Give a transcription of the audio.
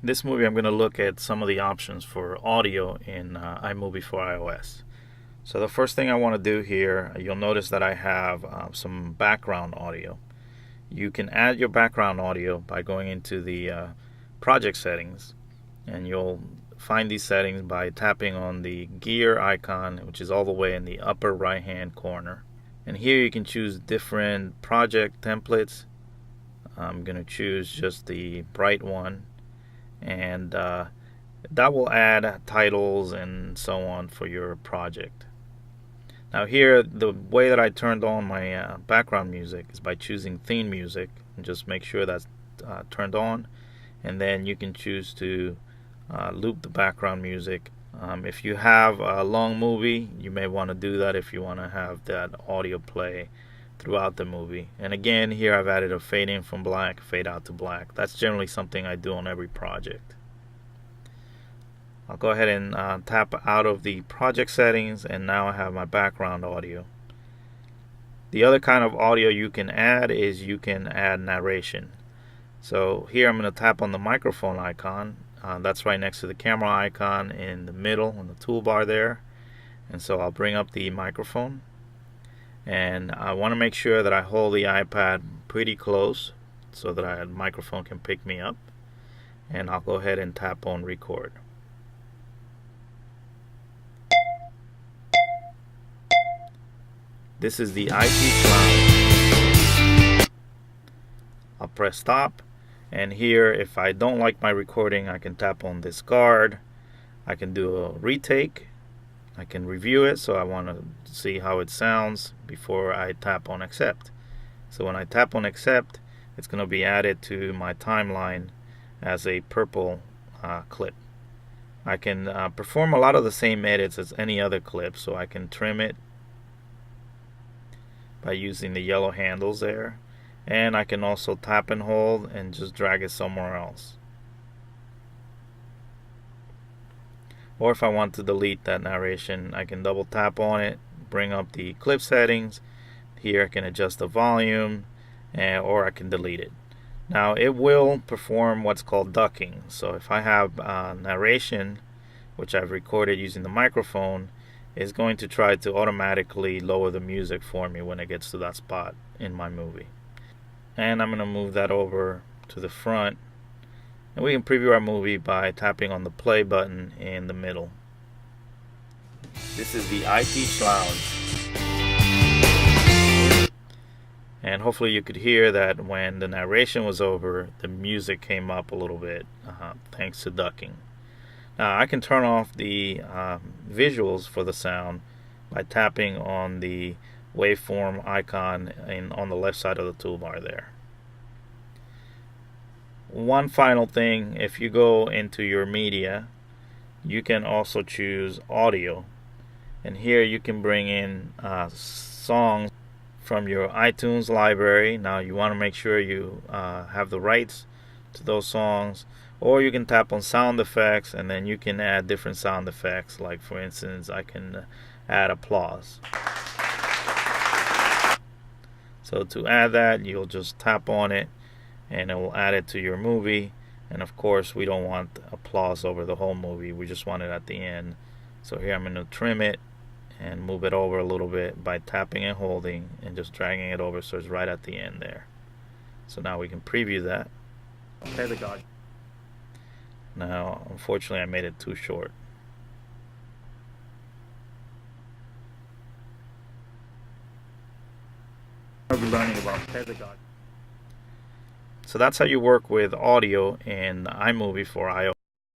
This movie, I'm going to look at some of the options for audio in iMovie for iOS. So the first thing I want to do here, you'll notice that I have some background audio. You can add your background audio by going into the project settings, and you'll find these settings by tapping on the gear icon, which is all the way in the upper right hand corner. And here you can choose different project templates. I'm going to choose just the bright one, and that will add titles and so on for your project. Now here, the way that I turned on my background music is by choosing theme music, and just make sure that's turned on, and then you can choose to loop the background music. If you have a long movie, you may want to do that if you want to have that audio play throughout the movie. And again, here I've added a fade in from black, fade out to black. That's generally something I do on every project. I'll go ahead and tap out of the project settings, and now I have my background audio. The other kind of audio you can add is you can add narration. So here I'm going to tap on the microphone icon. That's right next to the camera icon in the middle on the toolbar there. And so I'll bring up the microphone, and I want to make sure that I hold the iPad pretty close so that the microphone can pick me up. And I'll go ahead and tap on record. This is the IT Cloud. I'll press stop, and here, if I don't like my recording, I can tap on discard. I can do a retake. I can review it, so I want to see how it sounds before I tap on accept. So when I tap on accept, it's going to be added to my timeline as a purple clip. I can perform a lot of the same edits as any other clip, so I can trim it by using the yellow handles there, and I can also tap and hold and just drag it somewhere else. Or if I want to delete that narration, I can double tap on it, bring up the clip settings. Here I can adjust the volume, or I can delete it. Now it will perform what's called ducking. So if I have narration, which I've recorded using the microphone, is going to try to automatically lower the music for me when it gets to that spot in my movie. And I'm going to move that over to the front. And we can preview our movie by tapping on the play button in the middle. This is the IT Lounge. And hopefully you could hear that when the narration was over, the music came up a little bit, thanks to ducking. Now I can turn off the visuals for the sound by tapping on the waveform icon on the left side of the toolbar there. One final thing, if you go into your media, you can also choose audio, and here you can bring in songs from your iTunes library. Now you want to make sure you have the rights to those songs, or you can tap on sound effects, and then you can add different sound effects, like for instance I can add applause. So to add that, you'll just tap on it and it will add it to your movie. And of course we don't want applause over the whole movie, we just want it at the end. So here I'm going to trim it and move it over a little bit by tapping and holding and just dragging it over so it's right at the end there. So now we can preview that. Okay, the God. Now unfortunately I made it too short. I'll be learning about pedagogy. So that's how you work with audio in iMovie for iOS.